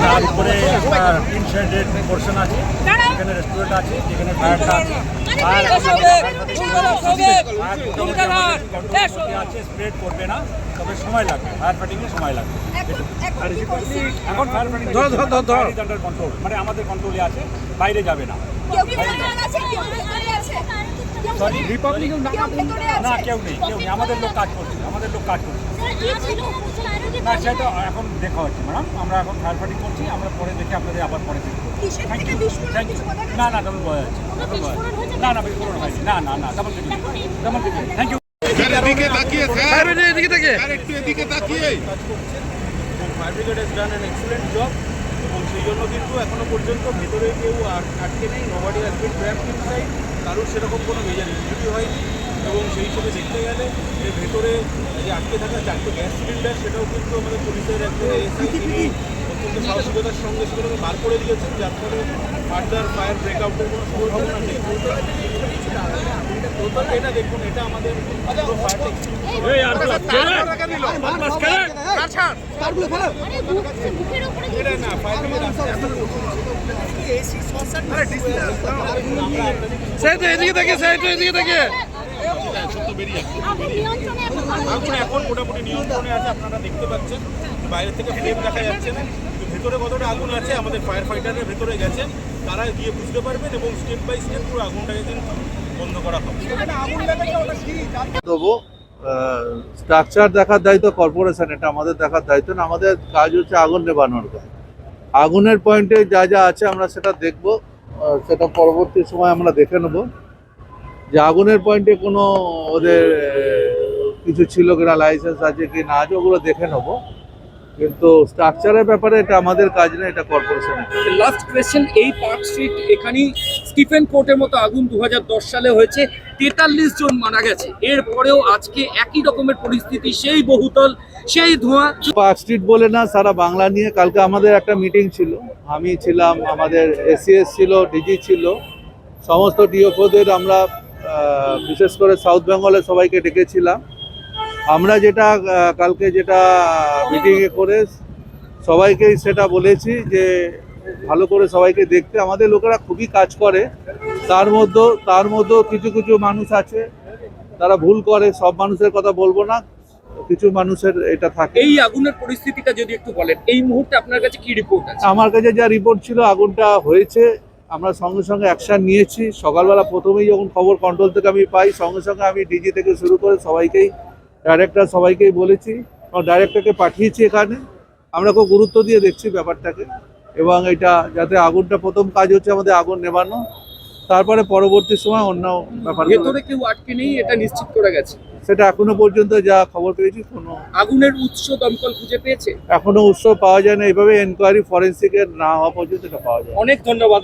তারপরে tin shaded portion আছে, এখানে রেস্টুরেন্ট আছে, যেখানে ফায়ারটা আছে স্প্রেড করবে না, তবে সময় লাগবে, ফায়ার ফাইটিংয়ে সময় লাগবে। এখন ফায়ার ফাইটিং আন্ডার কন্ট্রোল, মানে আমাদের কন্ট্রোলে আছে, বাইরে যাবে না। সরি, না কেউ নেই, আমাদের লোক কাজ করছে, না সেটা এখন দেখা হচ্ছে ম্যাডাম। আমরা এখন ফায়ার ফাইটিং করছি, আমরা পরে দেখে আপনাদের আবার পরে দেখব। না না তেমন বোঝা যাচ্ছে, না বিস্ফোরণ হয়নি, না তেমন কিছু। Thank you. Fire brigade has done an excellent job, এবং সেই জন্য কিন্তু এখনো পর্যন্ত ভেতরে কেউ আটকে নেই, nobody has been trapped inside, কারোর সেরকম কোনো মেজর ইনজুরি হয়নি। এবং সেই হিসেবে দেখতে গেলে এর ভেতরে যে আটকে থাকা 4টে গ্যাস সিলিন্ডার, সেটাও কিন্তু আমাদের পুলিশের একজন এসআই তিনি অত্যন্ত সাহসিকতার সঙ্গে সেগুলোকে বার করে দিয়েছেন, যার ফলে ফার্দার ফায়ার ব্রেকআউটের কোনো সম্ভাবনা নেই। টোটাল এটা দেখুন, এটা আমাদের আগুন এখন মোটামুটি নিয়ন্ত্রণে আছে। আপনারা দেখতে পাচ্ছেন বাইরে থেকে ফ্লেম দেখা যাচ্ছে না, ভেতরে কতটা আগুন আছে আমাদের ফায়ার ফাইটারের ভেতরে গেছেন, তারা গিয়ে বুঝতে পারবেন, এবং স্টেপ বাই স্টেপ পুরো আগুনটাকে কিন্তু বন্ধ করা হবে। দেবো স্ট্রাকচার দেখার দায়িত্ব কর্পোরেশন, এটা আমাদের দেখার দায়িত্ব না। আমাদের কাজ হচ্ছে আগুন নেভানোর কাজ। আগুনের পয়েন্টে যা আছে আমরা সেটা দেখব, সেটা পরবর্তী সময় আমরা দেখে নেব যে আগুনের পয়েন্টে কোনো ওদের কিছু ছিল কিনা, লাইসেন্স আছে কি না আছে, ওগুলো দেখে নেব। কিন্তু স্ট্রাকচারের ব্যাপারে এটা আমাদের কাজ না, এটা কর্পোরেশনের। লাস্ট কোয়েশ্চেন, এই পার্ক স্ট্রিট এখানেই স্টিফেন কোর্টের মতো আগুন 2010 সালে হয়েছে, 43 জন মারা গেছে, এরপরেও আজকে একই রকমের পরিস্থিতি, সেই বহুতল, সেই ধোঁয়া। পার্ক স্ট্রিট বলে না, সারা বাংলা নিয়ে কালকে আমাদের একটা মিটিং ছিল, আমি ছিলাম, আমাদের এসিএস ছিল, ডিজি ছিল, সমস্ত ডিওপোদের আমরা বিশেষ করে সাউথ বেঙ্গলে সবাইকে ডেকেছিলাম। আমরা যেটা কালকে যেটা মিটিংয়ে করে সবাইকেই সেটা বলেছি যে ভালো করে সবাইকে দেখতে, আমাদের লোকেরা খুবই কাজ করে, তার মধ্যেও কিছু মানুষ আছে তারা ভুল করে, সব মানুষের কথা বলবো না, কিছু মানুষের এটা থাকে। এই আগুনের পরিস্থিতিটা যদি একটু বলেন, এই মুহূর্তে আপনার কাছে কি রিপোর্ট আছে? আমার কাছে যা রিপোর্ট ছিল, আগুনটা হয়েছে, আমরা সঙ্গে সঙ্গে অ্যাকশন নিয়েছি। সকালবেলা প্রথমেই যখন খবর কন্ট্রোল থেকে আমি পাই, সঙ্গে সঙ্গে আমি ডিজি থেকে শুরু করে সবাইকেই, ডাইরেক্টর সবাইকেই বলেছি, এবং ডাইরেক্টরকে পাঠিয়েছি এখানে। আমরা খুব গুরুত্ব দিয়ে দেখছি ব্যাপারটাকে, এবং এটা যাতে আগুনটা, প্রথম কাজ হচ্ছে আমাদের আগুন নেভানো, তারপরে পরবর্তী সময় অন্য ব্যাপার। ভেতরে কেউ আটকে নেই এটা নিশ্চিত করে গেছে? সেটা এখনো পর্যন্ত যা খবর পেয়েছি, কোনো আগুনের উৎস দমকল খুঁজে পেয়েছে? এখনো উৎস পাওয়া যায় না, এইভাবে এনকোয়ারি ফরেন্সিকের না হওয়া পর্যন্ত এটা পাওয়া যায়। অনেক ধন্যবাদ।